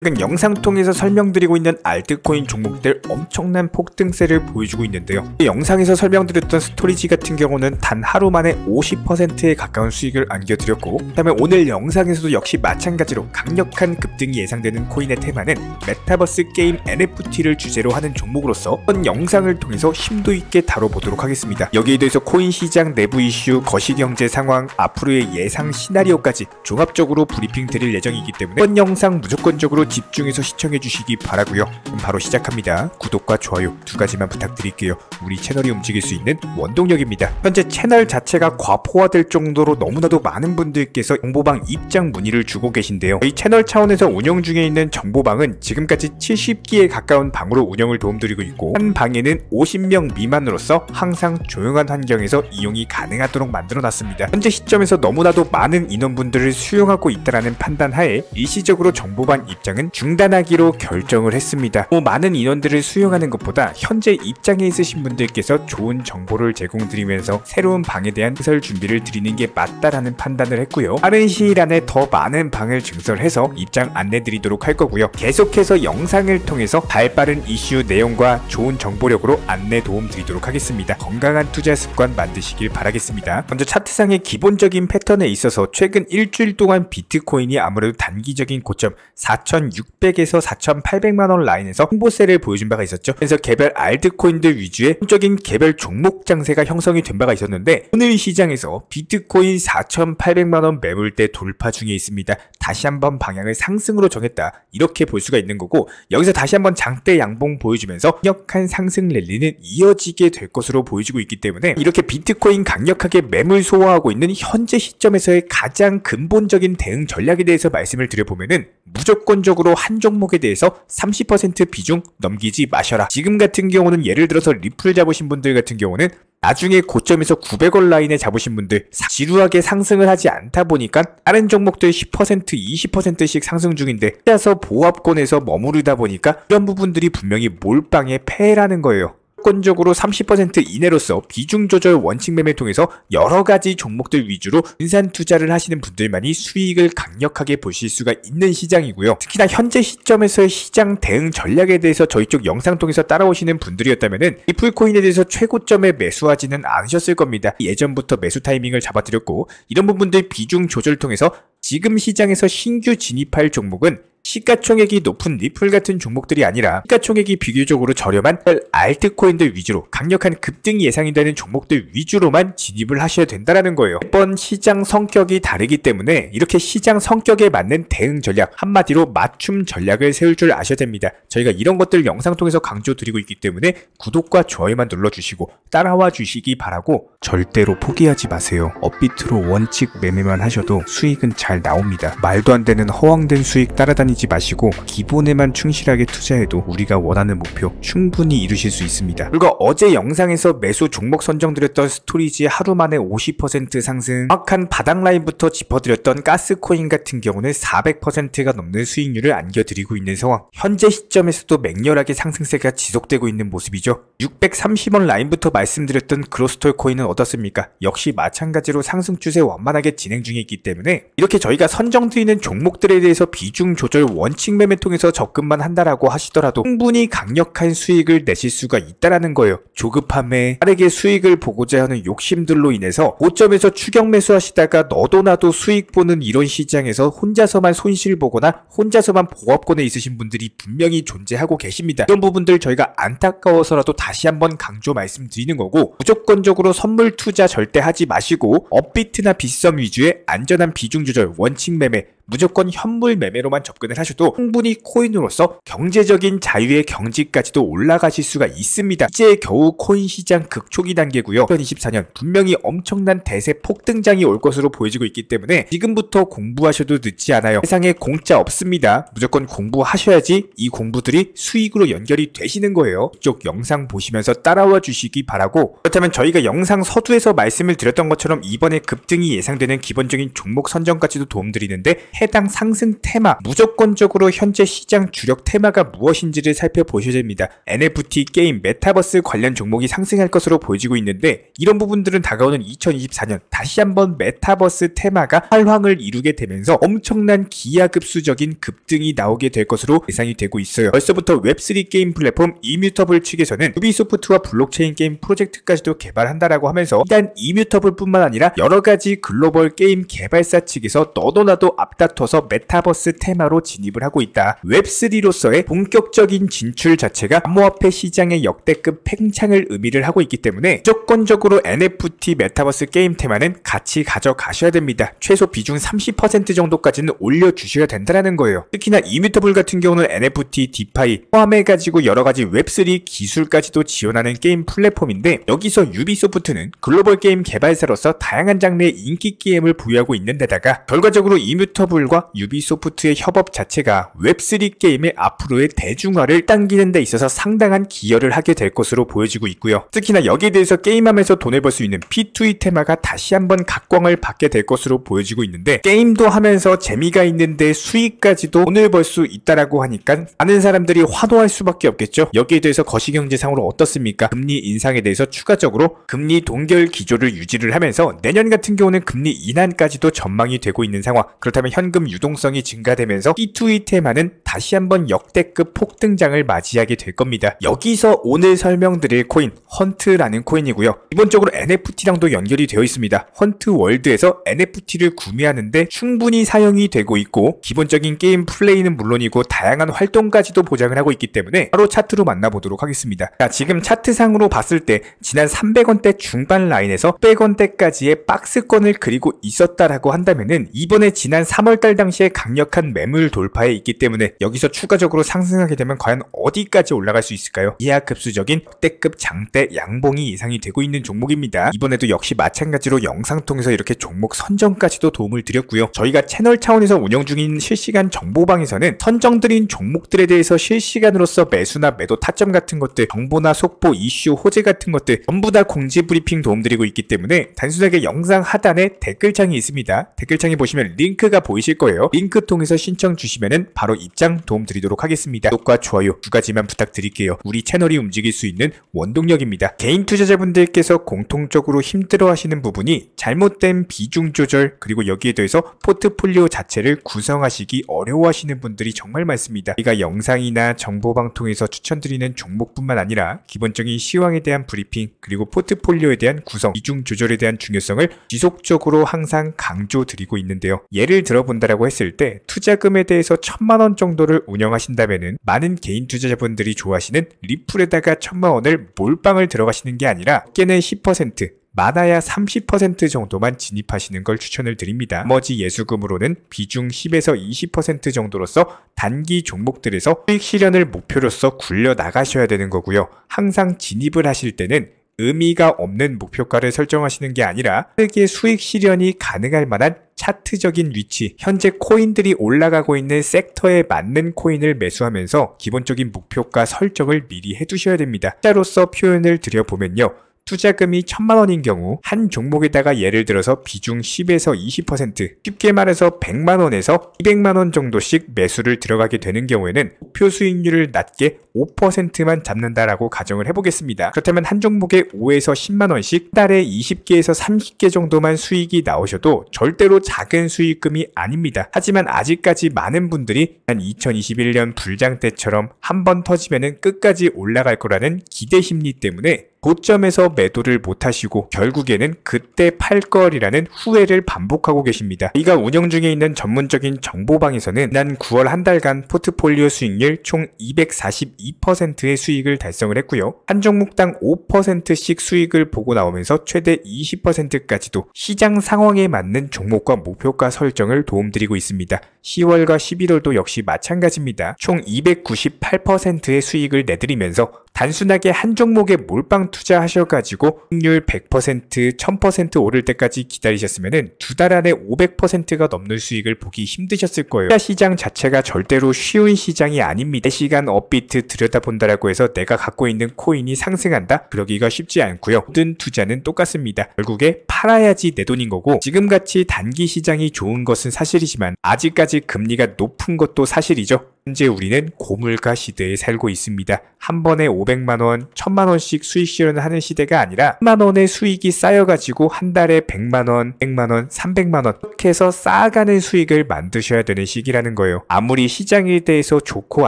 최근 영상 통해서 설명드리고 있는 알트코인 종목들 엄청난 폭등세를 보여주고 있는데요. 영상에서 설명드렸던 스토리지 같은 경우는 단 하루 만에 50%에 가까운 수익을 안겨드렸고, 그다음에 오늘 영상에서도 역시 마찬가지로 강력한 급등이 예상되는 코인의 테마는 메타버스 게임 NFT를 주제로 하는 종목으로서 이번 영상을 통해서 심도 있게 다뤄보도록 하겠습니다. 여기에 대해서 코인 시장 내부 이슈, 거시경제 상황, 앞으로의 예상 시나리오까지 종합적으로 브리핑 드릴 예정이기 때문에 이번 영상 무조건적으로 집중해서 시청해주시기 바라고요. 그럼 바로 시작합니다. 구독과 좋아요 두 가지만 부탁드릴게요. 우리 채널이 움직일 수 있는 원동력입니다. 현재 채널 자체가 과포화될 정도로 너무나도 많은 분들께서 정보방 입장 문의를 주고 계신데요. 이 채널 차원에서 운영 중에 있는 정보방은 지금까지 70기에 가까운 방으로 운영을 도움드리고 있고, 한 방에는 50명 미만으로서 항상 조용한 환경에서 이용이 가능하도록 만들어놨습니다. 현재 시점에서 너무나도 많은 인원분들을 수용하고 있다는 판단하에 일시적으로 정보방 입장은 중단하기로 결정을 했습니다. 많은 인원들을 수용하는 것보다 현재 입장에 있으신 분들께서 좋은 정보를 제공드리면서 새로운 방에 대한 시설 준비를 드리는 게 맞다라는 판단을 했고요. 빠른 시일 안에 더 많은 방을 증설해서 입장 안내드리도록 할 거고요. 계속해서 영상을 통해서 발빠른 이슈 내용과 좋은 정보력으로 안내 도움 드리도록 하겠습니다. 건강한 투자 습관 만드시길 바라겠습니다. 먼저 차트상의 기본적인 패턴에 있어서 최근 일주일 동안 비트코인이 아무래도 단기적인 고점 4,600에서 4,800만원 라인에서 홍보세를 보여준 바가 있었죠. 그래서 개별 알트코인들 위주의 전적인 개별 종목 장세가 형성이 된 바가 있었는데, 오늘 시장에서 비트코인 4,800만원 매물대 돌파 중에 있습니다. 다시 한번 방향을 상승으로 정했다, 이렇게 볼 수가 있는 거고, 여기서 다시 한번 장대 양봉 보여주면서 강력한 상승 랠리는 이어지게 될 것으로 보여지고 있기 때문에, 이렇게 비트코인 강력하게 매물 소화하고 있는 현재 시점에서의 가장 근본적인 대응 전략에 대해서 말씀을 드려보면은, 무조건적으로 한 종목에 대해서 30% 비중 넘기지 마셔라. 지금 같은 경우는 예를 들어서 리플 잡으신 분들 같은 경우는 나중에 고점에서 900원 라인에 잡으신 분들 지루하게 상승을 하지 않다 보니까 다른 종목들 10% 20%씩 상승 중인데 혼자서 보합권에서 머무르다 보니까 이런 부분들이 분명히 몰빵의 폐해라는 거예요. 무조건적으로 30% 이내로서 비중 조절 원칙 매매를 통해서 여러가지 종목들 위주로 분산 투자를 하시는 분들만이 수익을 강력하게 보실 수가 있는 시장이고요. 특히나 현재 시점에서의 시장 대응 전략에 대해서 저희 쪽 영상 통해서 따라오시는 분들이었다면은 리플코인에 대해서 최고점에 매수하지는 않으셨을 겁니다. 예전부터 매수 타이밍을 잡아드렸고, 이런 부분들 비중 조절 통해서 지금 시장에서 신규 진입할 종목은 시가총액이 높은 리플 같은 종목들이 아니라 시가총액이 비교적으로 저렴한 알트코인들 위주로 강력한 급등이 예상이 되는 종목들 위주로만 진입을 하셔야 된다는 거예요. 매번 시장 성격이 다르기 때문에 이렇게 시장 성격에 맞는 대응 전략, 한마디로 맞춤 전략을 세울 줄 아셔야 됩니다. 저희가 이런 것들 영상 통해서 강조드리고 있기 때문에 구독과 좋아요만 눌러주시고 따라와 주시기 바라고, 절대로 포기하지 마세요. 업비트로 원칙 매매만 하셔도 수익은 잘 나옵니다. 말도 안 되는 허황된 수익 따라다니지 마시고 기본에만 충실하게 투자해도 우리가 원하는 목표 충분히 이루실 수 있습니다. 그리고 어제 영상에서 매수 종목 선정드렸던 스토리지 하루 만에 50% 상승, 정확한 바닥 라인부터 짚어드렸던 가스코인 같은 경우는 400%가 넘는 수익률을 안겨드리고 있는 상황. 현재 시점에서도 맹렬하게 상승세가 지속되고 있는 모습이죠. 630원 라인부터 말씀드렸던 그로스톨 코인은 어떻습니까? 역시 마찬가지로 상승 추세 완만하게 진행 중에 있기 때문에 이렇게 저희가 선정드리는 종목들에 대해서 비중 조절 원칙 매매 통해서 접근만 한다라고 하시더라도 충분히 강력한 수익을 내실 수가 있다라는 거예요. 조급함에 빠르게 수익을 보고자 하는 욕심들로 인해서 고점에서 추격 매수하시다가 너도 나도 수익 보는 이런 시장에서 혼자서만 손실 보거나 혼자서만 보합권에 있으신 분들이 분명히 존재하고 계십니다. 이런 부분들 저희가 안타까워서라도 다시 한번 강조 말씀드리는 거고, 무조건적으로 선물 투자 절대 하지 마시고 업비트나 빗썸 위주의 안전한 비중 조절 원칙 매매, 무조건 현물 매매로만 접근을 하셔도 충분히 코인으로서 경제적인 자유의 경지까지도 올라가실 수가 있습니다. 이제 겨우 코인 시장 극초기 단계고요. 2024년 분명히 엄청난 대세 폭등장이 올 것으로 보여지고 있기 때문에 지금부터 공부하셔도 늦지 않아요. 세상에 공짜 없습니다. 무조건 공부하셔야지 이 공부들이 수익으로 연결이 되시는 거예요. 이쪽 영상 보시면서 따라와 주시기 바라고, 그렇다면 저희가 영상 서두에서 말씀을 드렸던 것처럼 이번에 급등이 예상되는 기본적인 종목 선정까지도 도움드리는데 해당 상승 테마, 무조건적으로 현재 시장 주력 테마가 무엇인지를 살펴보셔야 됩니다. NFT, 게임, 메타버스 관련 종목이 상승할 것으로 보여지고 있는데 이런 부분들은 다가오는 2024년 다시 한번 메타버스 테마가 활황을 이루게 되면서 엄청난 기하급수적인 급등이 나오게 될 것으로 예상이 되고 있어요. 벌써부터 웹3 게임 플랫폼 이뮤터블 측에서는 유비소프트와 블록체인 게임 프로젝트까지도 개발한다라고 하면서 일단 이뮤터블 뿐만 아니라 여러가지 글로벌 게임 개발사 측에서 너도 나도 앞다퉈서 메타버스 테마로 진입을 하고 있다. 웹3로서의 본격적인 진출 자체가 암호화폐 시장의 역대급 팽창을 의미를 하고 있기 때문에 무조건적으로 NFT 메타버스 게임 테마는 같이 가져가셔야 됩니다. 최소 비중 30% 정도까지는 올려주셔야 된다는 거예요. 특히나 이뮤터블 같은 경우는 NFT, 디파이 포함해가지고 여러가지 웹3 기술까지도 지원하는 게임 플랫폼인데 여기서 유비소프트는 글로벌 게임 개발사로서 다양한 장르의 인기 게임을 보유하고 있는 데다가 결과적으로 이뮤터블과 유비소프트의 협업 자체가 웹3 게임의 앞으로의 대중화를 당기는 데 있어서 상당한 기여를 하게 될 것으로 보여지고 있고요. 특히나 여기에 대해서 게임하면서 돈을 벌 수 있는 P2E 테마가 다시 한번 각광을 받게 될 것으로 보여지고 있는데 게임도 하면서 재미가 있는데 수익까지도 돈을 벌 수 있다라고 하니까 많은 사람들이 환호할 수밖에 없겠죠. 여기에 대해서 거시경제상으로 어떻습니까? 금리 인상에 대해서 추가적으로 금리 동결 기조를 유지를 하면서 내년 같은 경우는 금리 인하까지도 전망이 되고 있는 상황. 그렇다면 현금 유동성이 증가되면서 P2E 테마는 다시 한번 역대급 폭등장을 맞이하게 될 겁니다. 여기서 오늘 설명드릴 코인 헌트라는 코인이고요. 기본적으로 NFT랑도 연결이 되어 있습니다. 헌트 월드에서 NFT를 구매하는데 충분히 사용이 되고 있고 기본적인 게임 플레이는 물론이고 다양한 활동까지도 보장을 하고 있기 때문에 바로 차트로 만나보도록 하겠습니다. 자, 지금 차트상으로 봤을 때 지난 300원대 중반 라인에서 100원대까지의 박스권을 그리고 있었다라고 한다면은 이번에 지난 3월달 당시에 강력한 매물 돌파에 있기 때문에 여기서 추가적으로 상승하게 되면 과연 어디까지 올라갈 수 있을까요? 기하급수적인 역대급 장대 양봉이 예상이 되고 있는 종목입니다. 이번에도 역시 마찬가지로 영상 통해서 이렇게 종목 선정까지도 도움을 드렸고요. 저희가 채널 차원에서 운영 중인 실시간 정보방에서는 선정드린 종목들에 대해서 실시간으로서 매수나 매도 타점 같은 것들, 정보나 속보, 이슈, 호재 같은 것들 전부 다 공지 브리핑 도움드리고 있기 때문에 단순하게 영상 하단에 댓글창이 있습니다. 댓글창에 보시면 링크가 보이실 거예요. 링크 통해서 신청 주시면은 바로 입장 도움드리도록 하겠습니다. 구독과 좋아요 두 가지만 부탁드릴게요. 우리 채널이 움직일 수 있는 원동력입니다. 개인 투자자분들께서 공통적으로 힘들어하시는 부분이 잘못된 비중 조절 그리고 여기에 더해서 포트폴리오 자체를 구성하시기 어려워하시는 분들이 정말 많습니다. 우리가 영상이나 정보방 통해서 추천드리는 종목뿐만 아니라 기본적인 시황에 대한 브리핑 그리고 포트폴리오에 대한 구성, 비중 조절에 대한 중요성을 지속적으로 항상 강조드리고 있는데요. 예를 들어본다라고 했을 때 투자금에 대해서 1000만원 정도를 운영하신다면은 많은 개인 투자자분들이 좋아하시는 리플에다가 1000만원을 몰빵을 들어가시는 게 아니라 깨는 10% 많아야 30% 정도만 진입하시는 걸 추천을 드립니다. 나머지 예수금으로는 비중 10에서 20% 정도로서 단기 종목들에서 수익 실현을 목표로서 굴려 나가셔야 되는 거고요. 항상 진입을 하실 때는 의미가 없는 목표가를 설정하시는 게 아니라 빠르게 수익 실현이 가능할 만한 차트적인 위치, 현재 코인들이 올라가고 있는 섹터에 맞는 코인을 매수하면서 기본적인 목표가 설정을 미리 해두셔야 됩니다. 숫자로서 표현을 드려보면요. 투자금이 1000만원인 경우 한 종목에다가 예를 들어서 비중 10에서 20% 쉽게 말해서 100만원에서 200만원 정도씩 매수를 들어가게 되는 경우에는 목표 수익률을 낮게 5%만 잡는다라고 가정을 해보겠습니다. 그렇다면 한 종목에 5에서 10만원씩 달에 20개에서 30개 정도만 수익이 나오셔도 절대로 작은 수익금이 아닙니다. 하지만 아직까지 많은 분들이 한 2021년 불장 때처럼 한번 터지면은 끝까지 올라갈 거라는 기대 심리 때문에 고점에서 매도를 못하시고 결국에는 그때 팔 걸이라는 후회를 반복하고 계십니다. 저희가 운영 중에 있는 전문적인 정보방에서는 지난 9월 한 달간 포트폴리오 수익률 총 242%의 수익을 달성을 했고요. 한 종목당 5%씩 수익을 보고 나오면서 최대 20%까지도 시장 상황에 맞는 종목과 목표가 설정을 도움드리고 있습니다. 10월과 11월도 역시 마찬가지입니다. 총 298%의 수익을 내드리면서 단순하게 한 종목에 몰빵 투자하셔가지고 확률 100%, 1000% 오를 때까지 기다리셨으면 두 달 안에 500%가 넘는 수익을 보기 힘드셨을 거예요. 투자 시장 자체가 절대로 쉬운 시장이 아닙니다. 시간 업비트 들여다본다라고 해서 내가 갖고 있는 코인이 상승한다? 그러기가 쉽지 않고요. 모든 투자는 똑같습니다. 결국에 팔아야지 내 돈인 거고, 지금같이 단기 시장이 좋은 것은 사실이지만 아직까지 금리가 높은 것도 사실이죠. 현재 우리는 고물가 시대에 살고 있습니다. 한 번에 500만원, 1000만원씩 수익 실현을 하는 시대가 아니라 10만원의 수익이 쌓여가지고 한 달에 100만원, 100만원, 300만원 이렇게 해서 쌓아가는 수익을 만드셔야 되는 시기라는 거예요. 아무리 시장에 대해서 좋고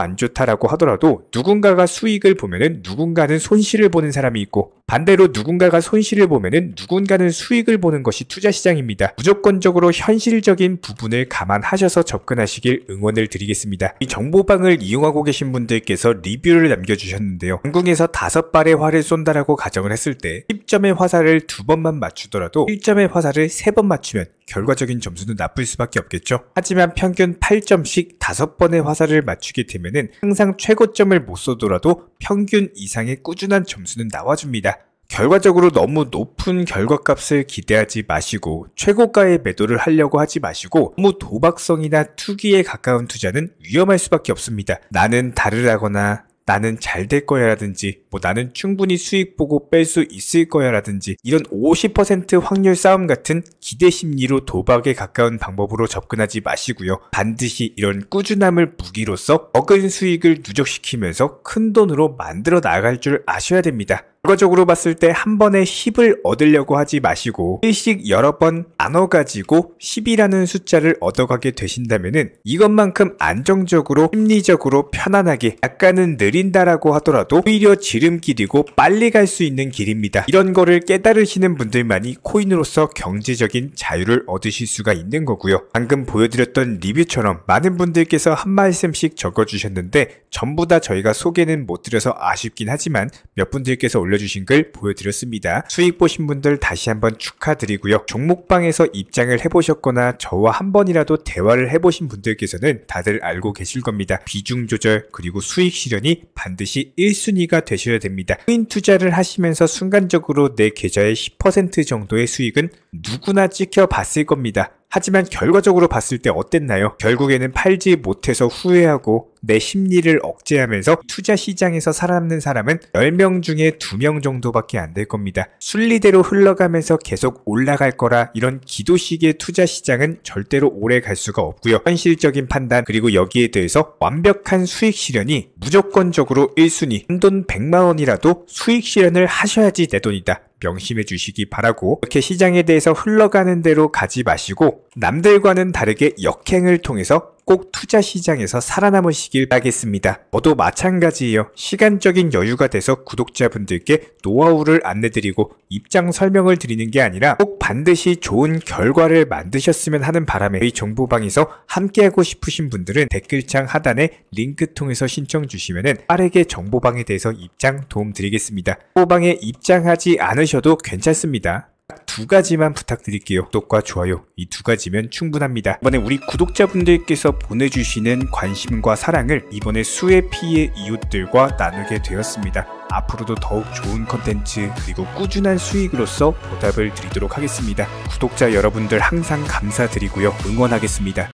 안 좋다라고 하더라도 누군가가 수익을 보면은 누군가는 손실을 보는 사람이 있고, 반대로 누군가가 손실을 보면은 누군가는 수익을 보는 것이 투자 시장입니다. 무조건적으로 현실적인 부분을 감안하셔서 접근하시길 응원을 드리겠습니다. 이 정보방을 이용하고 계신 분들께서 리뷰를 남겨주셨는데요. 영궁에서 5발의 활을 쏜다라고 가정을 했을 때 10점의 화살을 2번만 맞추더라도 1점의 화살을 3번 맞추면 결과적인 점수는 나쁠 수밖에 없겠죠. 하지만 평균 8점씩 5번의 화살을 맞추게 되면은 항상 최고점을 못 쏘더라도 평균 이상의 꾸준한 점수는 나와줍니다. 결과적으로 너무 높은 결과값을 기대하지 마시고 최고가의 매도를 하려고 하지 마시고, 너무 도박성이나 투기에 가까운 투자는 위험할 수밖에 없습니다. 나는 다르다거나 나는 잘 될 거야 라든지 나는 충분히 수익 보고 뺄 수 있을 거야 라든지 이런 50% 확률 싸움 같은 기대 심리로 도박에 가까운 방법으로 접근하지 마시고요. 반드시 이런 꾸준함을 무기로써 적은 수익을 누적시키면서 큰 돈으로 만들어 나갈 줄 아셔야 됩니다. 결과적으로 봤을 때 한 번에 10을 얻으려고 하지 마시고 일씩 여러 번 나눠가지고 10이라는 숫자를 얻어가게 되신다면은 이것만큼 안정적으로 심리적으로 편안하게, 약간은 느린다라고 하더라도 오히려 지름길이고 빨리 갈 수 있는 길입니다. 이런 거를 깨달으시는 분들만이 코인으로서 경제적인 자유를 얻으실 수가 있는 거고요. 방금 보여드렸던 리뷰처럼 많은 분들께서 한 말씀씩 적어주셨는데 전부 다 저희가 소개는 못 드려서 아쉽긴 하지만 몇 분들께서 올려주신 글 보여드렸습니다. 수익 보신 분들 다시 한번 축하드리고요. 종목방에서 입장을 해보셨거나 저와 한 번이라도 대화를 해보신 분들께서는 다들 알고 계실 겁니다. 비중 조절 그리고 수익 실현이 반드시 1순위가 되셔야 됩니다. 코인 투자를 하시면서 순간적으로 내 계좌의 10% 정도의 수익은 누구나 찍혀봤을 겁니다. 하지만 결과적으로 봤을 때 어땠나요? 결국에는 팔지 못해서 후회하고 내 심리를 억제하면서 투자 시장에서 살아남는 사람은 10명 중에 2명 정도밖에 안 될 겁니다. 순리대로 흘러가면서 계속 올라갈 거라 이런 기도식의 투자 시장은 절대로 오래 갈 수가 없고요. 현실적인 판단 그리고 여기에 대해서 완벽한 수익 실현이 무조건적으로 1순위, 한돈 100만 원이라도 수익 실현을 하셔야지 내 돈이다. 명심해 주시기 바라고, 이렇게 시장에 대해서 흘러가는 대로 가지 마시고 남들과는 다르게 역행을 통해서 꼭 투자 시장에서 살아남으시길 바라겠습니다. 저도 마찬가지예요. 시간적인 여유가 돼서 구독자분들께 노하우를 안내드리고 입장 설명을 드리는 게 아니라 꼭 반드시 좋은 결과를 만드셨으면 하는 바람에 저희 정보방에서 함께하고 싶으신 분들은 댓글창 하단에 링크 통해서 신청 주시면 빠르게 정보방에 대해서 입장 도움 드리겠습니다. 정보방에 입장하지 않으셔도 괜찮습니다. 2가지만 부탁드릴게요. 구독과 좋아요, 이 2가지면 충분합니다. 이번에 우리 구독자분들께서 보내주시는 관심과 사랑을 이번에 수의 피의 이웃들과 나누게 되었습니다. 앞으로도 더욱 좋은 컨텐츠 그리고 꾸준한 수익으로서 보답을 드리도록 하겠습니다. 구독자 여러분들 항상 감사드리고요. 응원하겠습니다.